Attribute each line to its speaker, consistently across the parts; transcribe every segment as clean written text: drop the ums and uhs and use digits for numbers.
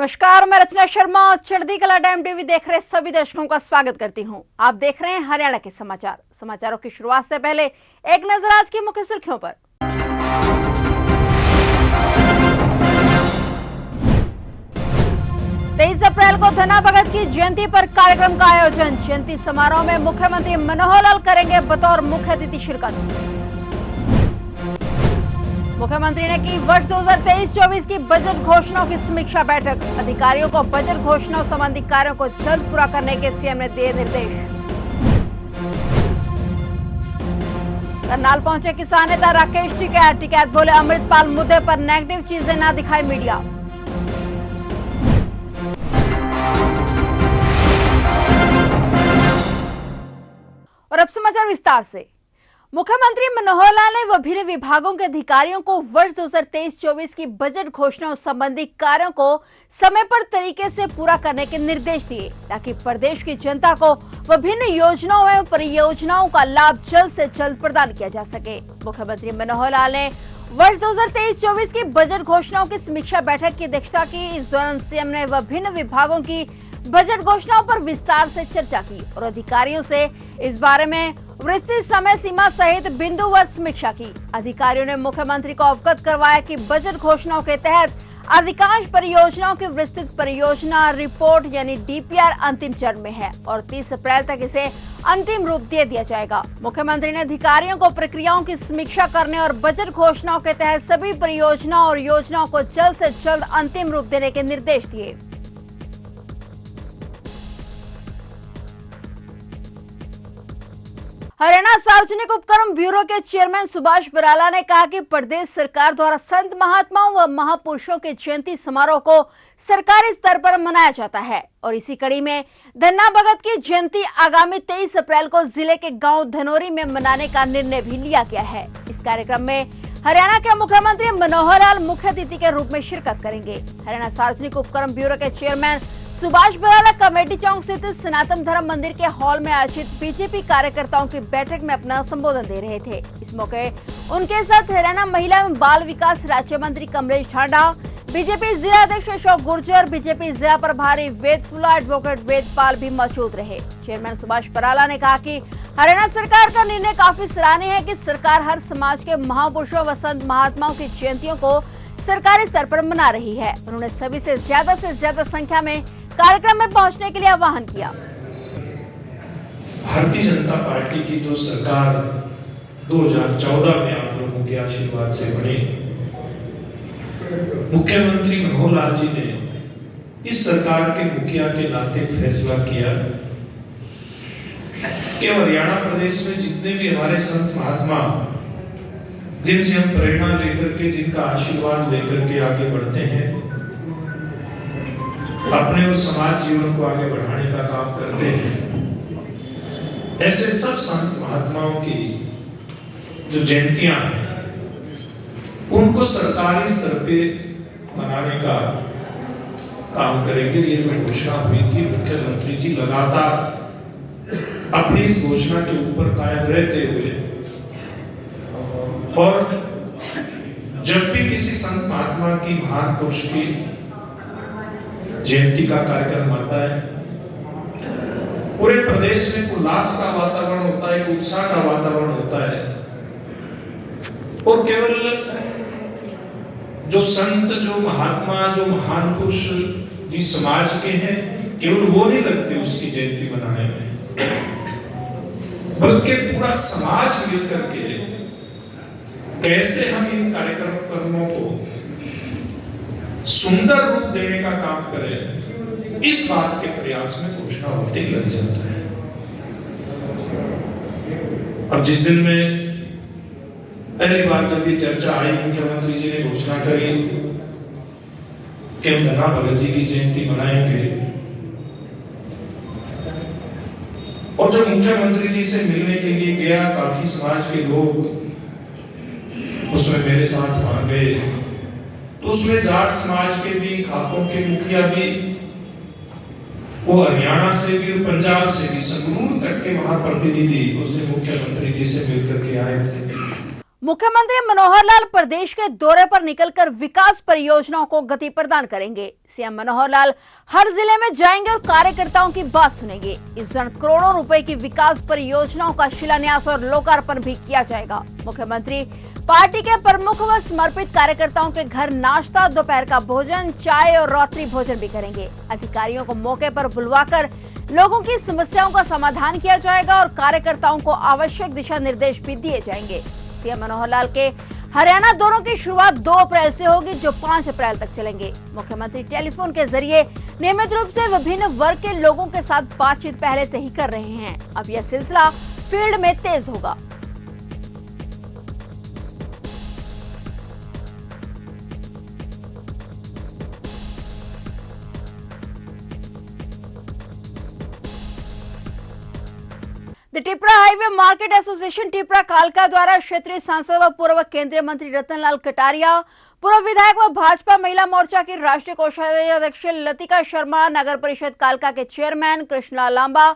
Speaker 1: नमस्कार, मैं रचना शर्मा चढ़ती कला टाइम टीवी देख रहे सभी दर्शकों का स्वागत करती हूं। आप देख रहे हैं हरियाणा के समाचारों की शुरुआत से पहले एक नजर आज की मुख्य सुर्खियों पर। 23 अप्रैल को धन्ना भगत की जयंती पर कार्यक्रम का आयोजन। जयंती समारोह में मुख्यमंत्री मनोहर लाल करेंगे बतौर मुख्य अतिथि शिरकत। मुख्यमंत्री ने की वर्ष 2023-24 की बजट घोषणाओं की समीक्षा बैठक। अधिकारियों को बजट घोषणाओं संबंधी कार्यों को जल्द पूरा करने के सीएम ने दिए निर्देश। करनाल पहुंचे किसान नेता राकेश टिकैत बोले अमृतपाल मुद्दे पर नेगेटिव चीजें न दिखाए मीडिया। और अब समाचार विस्तार से। मुख्यमंत्री मनोहर लाल ने विभिन्न विभागों के अधिकारियों को वर्ष 2023-24 की बजट घोषणाओं संबंधी कार्यों को समय पर तरीके से पूरा करने के निर्देश दिए ताकि प्रदेश की जनता को विभिन्न योजनाओं एवं परियोजनाओं का लाभ जल्द से जल्द प्रदान किया जा सके। मुख्यमंत्री मनोहर लाल ने वर्ष 2023-24 की बजट घोषणाओं की समीक्षा बैठक की अध्यक्षता की। इस दौरान सीएम ने विभिन्न विभागों की बजट घोषणाओं पर विस्तार से चर्चा की और अधिकारियों से इस बारे में विस्तृत समय सीमा सहित बिंदुवार समीक्षा की। अधिकारियों ने मुख्यमंत्री को अवगत करवाया कि बजट घोषणाओं के तहत अधिकांश परियोजनाओं की विस्तृत परियोजना रिपोर्ट यानी डीपीआर अंतिम चरण में है और 30 अप्रैल तक इसे अंतिम रूप दे दिया जाएगा। मुख्यमंत्री ने अधिकारियों को प्रक्रियाओं की समीक्षा करने और बजट घोषणाओं के तहत सभी परियोजनाओं और योजनाओं को जल्द से जल्द अंतिम रूप देने के निर्देश दिए। हरियाणा सार्वजनिक उपक्रम ब्यूरो के चेयरमैन सुभाष बराला ने कहा कि प्रदेश सरकार द्वारा संत महात्माओं व महापुरुषों के जयंती समारोह को सरकारी स्तर पर मनाया जाता है और इसी कड़ी में धन्ना भगत की जयंती आगामी 23 अप्रैल को जिले के गांव धनोरी में मनाने का निर्णय भी लिया गया है। इस कार्यक्रम में हरियाणा के मुख्यमंत्री मनोहर लाल मुख्य अतिथि के रूप में शिरकत करेंगे। हरियाणा सार्वजनिक उपक्रम ब्यूरो के चेयरमैन सुभाष बराला कमेटी चौक स्थित सनातन धर्म मंदिर के हॉल में आयोजित बीजेपी कार्यकर्ताओं की बैठक में अपना संबोधन दे रहे थे। इस मौके उनके साथ हरियाणा महिला एवं बाल विकास राज्य मंत्री कमलेश ढांडा, बीजेपी जिला अध्यक्ष अशोक गुर्जर, बीजेपी जिला प्रभारी वेदफुल्ला एडवोकेट वेदपाल भी मौजूद रहे। चेयरमैन सुभाष बराला ने कहा कि हरियाणा सरकार का निर्णय काफी सराहनीय है कि सरकार हर समाज के महापुरुषों व संत महात्माओं की जयंतियों को सरकारी स्तर पर मना रही है। उन्होंने सभी से ज्यादा संख्या में कार्यक्रम में पहुंचने के लिए आह्वान किया।
Speaker 2: भारतीय जनता पार्टी की जो सरकार 2014 में आप लोगों के आशीर्वाद से बनी, मुख्यमंत्री मनोहर लाल जी ने इस सरकार के मुखिया के नाते फैसला किया कि हरियाणा प्रदेश में जितने भी हमारे संत महात्मा जिनसे हम प्रेरणा लेकर के, जिनका आशीर्वाद लेकर के आगे बढ़ते हैं, अपने और समाज जीवन को आगे बढ़ाने का काम करते हैं, ऐसे सब संत महात्माओं की जो जयंतियां हैं उनको सरकारी स्तर पे मनाने का काम करेंगे। ये जो घोषणा हुई थी, मुख्यमंत्री जी लगातार अपनी इस घोषणा के ऊपर कायम रहते हुए और जब भी किसी संत महात्मा की, महान पुरुष की जयंती का कार्यक्रम आता है, पूरे प्रदेश में उल्लास का वातावरण होता है, उत्साह का वातावरण होता है और केवल जो संत, जो महात्मा, जो महान पुरुष जिस समाज के हैं, केवल वो नहीं लगते उसकी जयंती मनाने में, बल्कि पूरा समाज मिलकर के कैसे हम इन कार्यक्रमों को सुंदर रूप देने का काम करें, इस बात के प्रयास में घोषणा होते ही लग जाता है। अब जिस दिन में पहली बार जब ये चर्चा आई, मुख्यमंत्री जी ने घोषणा करी कि हम धन्ना भगत जी की जयंती मनाएंगे और जब मुख्यमंत्री जी से मिलने के लिए गया, काफी समाज के लोग उसमें मेरे साथ वहां गए, तो उसमें जाट समाज के भी, खापों के मुखिया भी, वो हरियाणा से भी, पंजाब से भी, संगरूर तक के वहां प्रतिनिधि उस दिन मुख्यमंत्री जी से मिलकर के आए थे।
Speaker 1: मुख्यमंत्री मनोहर लाल प्रदेश के दौरे पर निकलकर विकास परियोजनाओं को गति प्रदान करेंगे। सीएम मनोहर लाल हर जिले में जाएंगे और कार्यकर्ताओं की बात सुनेंगे। इस दौरान करोड़ों रुपए की विकास परियोजनाओं का शिलान्यास और लोकार्पण भी किया जाएगा। मुख्यमंत्री पार्टी के प्रमुख व समर्पित कार्यकर्ताओं के घर नाश्ता, दोपहर का भोजन, चाय और रात्रि भोजन भी करेंगे। अधिकारियों को मौके पर बुलवाकर लोगों की समस्याओं का समाधान किया जाएगा और कार्यकर्ताओं को आवश्यक दिशा निर्देश भी दिए जाएंगे। सीएम मनोहर लाल के हरियाणा दौरों की शुरुआत 2 अप्रैल से होगी, जो 5 अप्रैल तक चलेंगे। मुख्यमंत्री टेलीफोन के जरिए नियमित रूप से विभिन्न वर्ग के लोगों के साथ बातचीत पहले से ही कर रहे हैं। अब यह सिलसिला फील्ड में तेज होगा। The Tipra highway market association Tipra कालका द्वारा क्षेत्रीय सांसद व पूर्व केंद्रीय मंत्री रतनलाल कटारिया, पूर्व विधायक व भाजपा महिला मोर्चा की राष्ट्रीय कोषाध्यक्ष लतिका शर्मा, नगर परिषद कालका के चेयरमैन कृष्णलाल लांबा,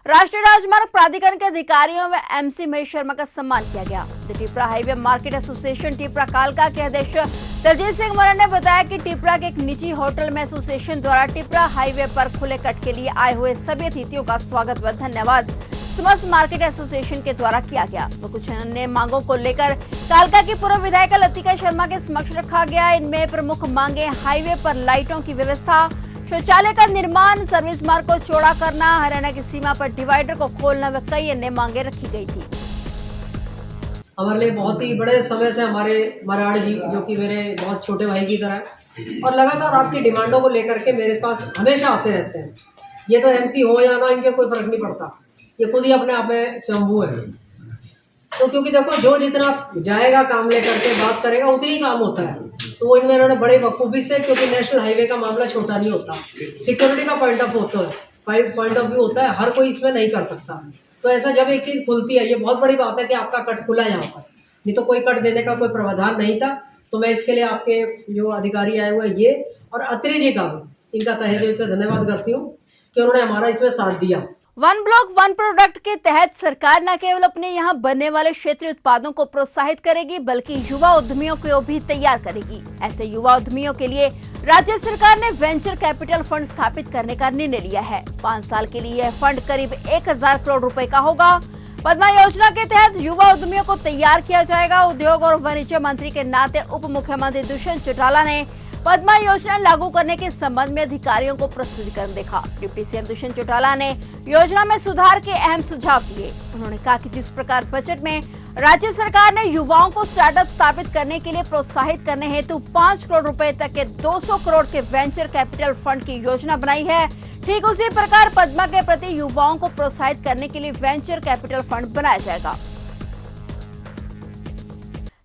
Speaker 1: राष्ट्रीय राजमार्ग प्राधिकरण के अधिकारियों व एमसी महेश शर्मा का सम्मान किया गया। The Tipra highway market association Tipra कालका के अध्यक्ष दलजीत सिंह मरण ने बताया कि टिपरा के एक निजी होटल में एसोसिएशन द्वारा टिपरा हाईवे पर खुले कट के लिए आए हुए सभी अतिथियों का स्वागत व धन्यवाद समस्त मार्केट एसोसिएशन के द्वारा किया गया। तो कुछ अन्य मांगों को लेकर कालका की पूर्व विधायक लतिका शर्मा के समक्ष रखा गया। इनमें प्रमुख मांगे हाईवे पर लाइटों की व्यवस्था, शौचालय का निर्माण, सर्विस मार्ग को चौड़ा करना, हरियाणा की सीमा पर डिवाइडर को खोलना व कई अन्य मांगे रखी गई थी।
Speaker 3: हमारे लिए बहुत ही बड़े समय से हमारे मराड़ जी, जो कि मेरे बहुत छोटे भाई की तरह है, और लगातार आपकी डिमांडों को लेकर के मेरे पास हमेशा आते रहते हैं। ये तो एमसी हो या ना, इनके कोई फर्क नहीं पड़ता, ये खुद ही अपने आप में स्वयंभू है। तो क्योंकि देखो, जो जितना जाएगा काम लेकर के बात करेगा उतनी काम होता है। तो वो इनमें इन्होंने बड़े बखूबी से, क्योंकि नेशनल हाईवे का मामला छोटा नहीं होता, सिक्योरिटी का पॉइंट ऑफ व्यू होता है, हर कोई इसमें नहीं कर सकता। तो ऐसा जब एक चीज़ खुलती है, ये बहुत बड़ी बात है कि आपका कट खुला है यहाँ पर, नहीं तो कोई कट देने का कोई प्रावधान नहीं था। तो मैं इसके लिए आपके जो अधिकारी आए हुए ये और अत्री जी का भी, इनका तहे दिल से धन्यवाद करती हूँ कि उन्होंने हमारा इसमें साथ दिया।
Speaker 1: वन ब्लॉक वन प्रोडक्ट के तहत सरकार न केवल अपने यहाँ बनने वाले क्षेत्रीय उत्पादों को प्रोत्साहित करेगी, बल्कि युवा उद्यमियों को भी तैयार करेगी। ऐसे युवा उद्यमियों के लिए राज्य सरकार ने वेंचर कैपिटल फंड स्थापित करने का निर्णय लिया है। 5 साल के लिए यह फंड करीब 1000 करोड़ रुपए का होगा। पद्मा योजना के तहत युवा उद्यमियों को तैयार किया जाएगा। उद्योग और वाणिज्य मंत्री के नाते उप मुख्यमंत्री दुष्यंत चौटाला ने पद्मा योजना लागू करने के संबंध में अधिकारियों को प्रस्तुतिकरण देखा। डिप्टी सीएम दुष्यंत चौटाला ने योजना में सुधार के अहम सुझाव दिए। उन्होंने कहा कि जिस प्रकार बजट में राज्य सरकार ने युवाओं को स्टार्टअप स्थापित करने के लिए प्रोत्साहित करने हेतु 5 करोड़ रुपए तक के 200 करोड़ के वेंचर कैपिटल फंड की योजना बनाई है, ठीक उसी प्रकार पद्मा के प्रति युवाओं को प्रोत्साहित करने के लिए वेंचर कैपिटल फंड बनाया जाएगा।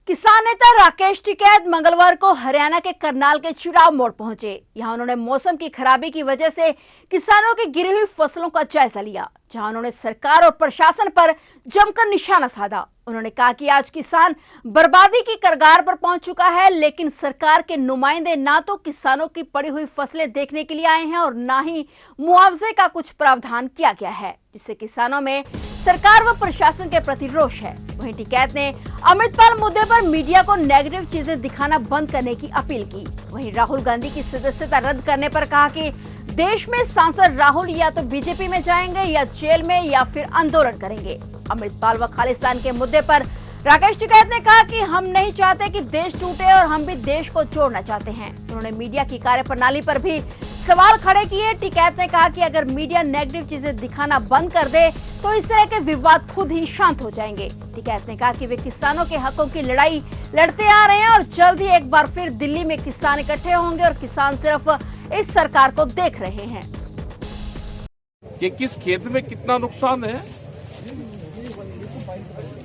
Speaker 1: किसान नेता राकेश टिकैत मंगलवार को हरियाणा के करनाल के चिराव मोड़ पहुंचे। यहां उन्होंने मौसम की खराबी की वजह से किसानों की गिरी हुई फसलों का जायजा लिया, जहां उन्होंने सरकार और प्रशासन पर जमकर निशाना साधा। उन्होंने कहा कि आज किसान बर्बादी की कगार पर पहुंच चुका है, लेकिन सरकार के नुमाइंदे ना तो किसानों की पड़ी हुई फसलें देखने के लिए आए हैं और ना ही मुआवजे का कुछ प्रावधान किया गया है, जिससे किसानों में सरकार व प्रशासन के प्रति रोष है। वहीं टिकैत ने अमृतपाल मुद्दे पर मीडिया को नेगेटिव चीजें दिखाना बंद करने की अपील की। वहीं राहुल गांधी की सदस्यता रद्द करने पर कहा कि देश में सांसद राहुल या तो बीजेपी में जाएंगे या जेल में या फिर आंदोलन करेंगे। अमृतपाल व खालिस्तान के मुद्दे पर राकेश टिकैत ने कहा कि हम नहीं चाहते कि देश टूटे और हम भी देश को जोड़ना चाहते हैं। उन्होंने मीडिया की कार्यप्रणाली पर भी सवाल खड़े किए। टिकैत ने कहा कि अगर मीडिया नेगेटिव चीजें दिखाना बंद कर दे तो इस तरह के विवाद खुद ही शांत हो जाएंगे। टिकैत ने कहा कि वे किसानों के हकों की लड़ाई लड़ते आ रहे हैं और जल्द ही एक बार फिर दिल्ली में किसान इकट्ठे होंगे और किसान सिर्फ इस सरकार को देख रहे हैं
Speaker 4: कि किस खेत में कितना नुकसान है।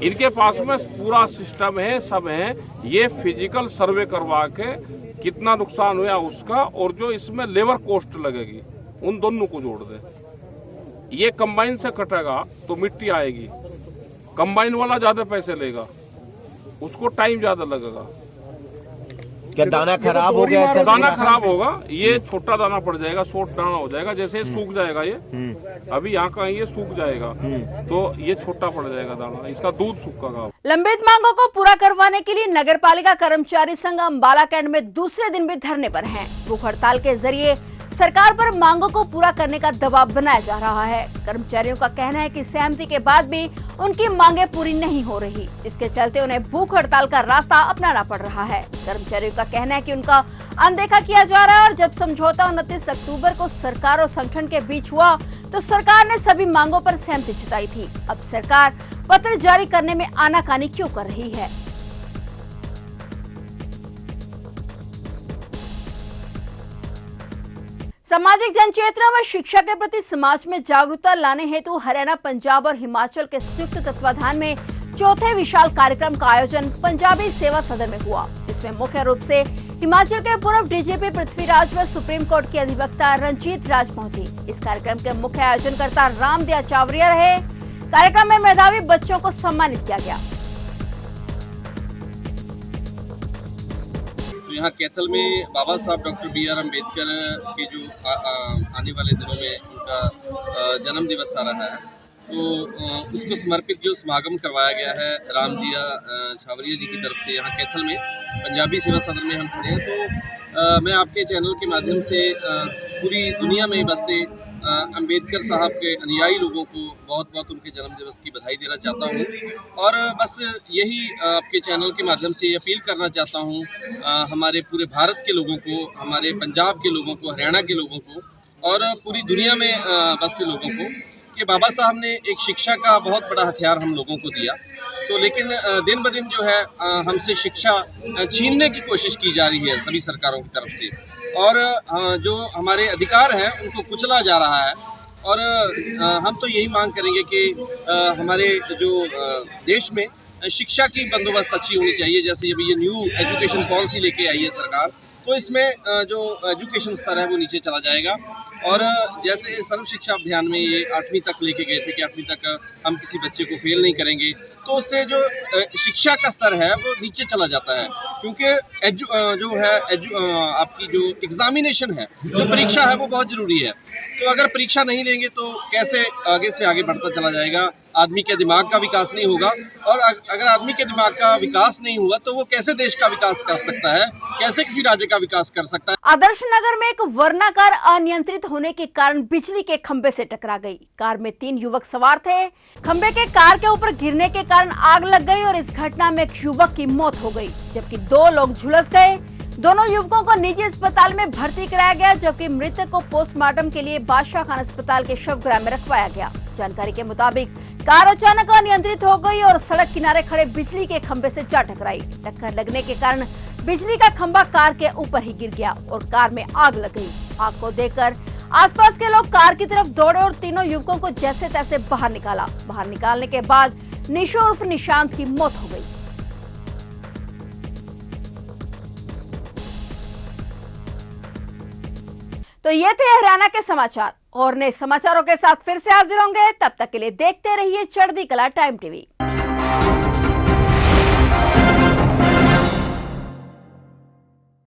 Speaker 4: इनके पास में पूरा सिस्टम है, सब है। ये फिजिकल सर्वे करवा के कितना नुकसान हुआ उसका और जो इसमें लेबर कॉस्ट लगेगी उन दोनों को जोड़ दे। ये कंबाइन से कटेगा तो मिट्टी आएगी, कंबाइन वाला ज्यादा पैसे लेगा, उसको टाइम ज्यादा लगेगा।
Speaker 5: क्या दाना खराब हो गया? ऐसा
Speaker 4: दाना खराब होगा, ये छोटा दाना पड़ जाएगा, शॉर्ट दाना हो जाएगा, जैसे सूख जाएगा ये। अभी यहाँ का ये सूख जाएगा तो ये छोटा पड़ जाएगा दाना, इसका दूध सूखेगा।
Speaker 1: लंबित मांगों को पूरा करवाने के लिए नगरपालिका कर्मचारी संघ अंबाला कैंट में दूसरे दिन भी धरने पर हैं। भूख हड़ताल के जरिए सरकार पर मांगों को पूरा करने का दबाव बनाया जा रहा है। कर्मचारियों का कहना है कि सहमति के बाद भी उनकी मांगे पूरी नहीं हो रही, जिसके चलते उन्हें भूख हड़ताल का रास्ता अपनाना पड़ रहा है। कर्मचारियों का कहना है कि उनका अनदेखा किया जा रहा है और जब समझौता 29 अक्टूबर को सरकार और संगठन के बीच हुआ तो सरकार ने सभी मांगों पर सहमति जताई थी। अब सरकार पत्र जारी करने में आनाकानी क्यों कर रही है? सामाजिक जनचेतना व शिक्षा के प्रति समाज में जागरूकता लाने हेतु हरियाणा, पंजाब और हिमाचल के संयुक्त तत्वाधान में चौथे विशाल कार्यक्रम का आयोजन पंजाबी सेवा सदन में हुआ। इसमें मुख्य रूप से हिमाचल के पूर्व डीजीपी पृथ्वीराज व सुप्रीम कोर्ट के अधिवक्ता रंजीत राज पहुंची। इस कार्यक्रम के मुख्य आयोजनकर्ता रामदया चावरिया रहे। कार्यक्रम में मेधावी बच्चों को सम्मानित किया गया।
Speaker 6: तो यहाँ कैथल में बाबा साहब डॉक्टर BR अम्बेडकर के जो आने वाले दिनों में उनका जन्म दिवस आ रहा है, तो उसको समर्पित जो समागम करवाया गया है रामजिया छावरिया जी की तरफ से यहाँ कैथल में पंजाबी सेवा सदन में हम खड़े हैं। तो मैं आपके चैनल के माध्यम से पूरी दुनिया में बसते अम्बेडकर साहब के अनुयायी लोगों को बहुत बहुत उनके जन्म दिवस की बधाई देना चाहता हूं और बस यही आपके चैनल के माध्यम से अपील करना चाहता हूं हमारे पूरे भारत के लोगों को, हमारे पंजाब के लोगों को, हरियाणा के लोगों को और पूरी दुनिया में बसते लोगों को कि बाबा साहब ने एक शिक्षा का बहुत बड़ा हथियार हम लोगों को दिया, तो लेकिन दिन ब दिन जो है हमसे शिक्षा छीनने की कोशिश की जा रही है सभी सरकारों की तरफ से और जो हमारे अधिकार हैं उनको कुचला जा रहा है। और हम तो यही मांग करेंगे कि हमारे जो देश में शिक्षा की बंदोबस्त अच्छी होनी चाहिए। जैसे जब ये न्यू एजुकेशन पॉलिसी लेके आई है सरकार, तो इसमें जो एजुकेशन स्तर है वो नीचे चला जाएगा और जैसे सर्व शिक्षा अभियान में ये 8वीं तक लेके गए थे कि 8वीं तक हम किसी बच्चे को फेल नहीं करेंगे, तो उससे जो शिक्षा का स्तर है वो नीचे चला जाता है क्योंकि आपकी जो एग्जामिनेशन है, जो परीक्षा है वो बहुत ज़रूरी है। तो अगर परीक्षा नहीं लेंगे तो कैसे आगे से आगे बढ़ता चला जाएगा, आदमी के दिमाग का विकास नहीं होगा और अगर आदमी के दिमाग का विकास नहीं हुआ तो वो कैसे देश का विकास कर सकता है, कैसे किसी राज्य का विकास कर सकता है।
Speaker 1: आदर्श नगर में एक वर्ना कार अनियंत्रित होने के कारण बिजली के खंभे से टकरा गई। कार में 3 युवक सवार थे। खंभे के कार के ऊपर गिरने के कारण आग लग गई और इस घटना में एक युवक की मौत हो गई, जबकि 2 लोग झुलस गए। दोनों युवकों को निजी अस्पताल में भर्ती कराया गया, जबकि मृतक को पोस्टमार्टम के लिए बादशाह खान अस्पताल के शवगृह में रखवाया गया। जानकारी के मुताबिक कार अचानक अनियंत्रित हो गई और सड़क किनारे खड़े बिजली के खंभे से जा टकराई। टक्कर लगने के कारण बिजली का खंभा कार के ऊपर ही गिर गया और कार में आग लग गई। आग को देखकर आसपास के लोग कार की तरफ दौड़े और तीनों युवकों को जैसे तैसे बाहर निकाला। बाहर निकालने के बाद निशो उर्फ निशांत की मौत हो गई। तो ये थे हरियाणा के समाचार और नए समाचारों के साथ फिर से हाजिर होंगे। तब तक के लिए देखते रहिए चढ़ती कला टाइम टीवी।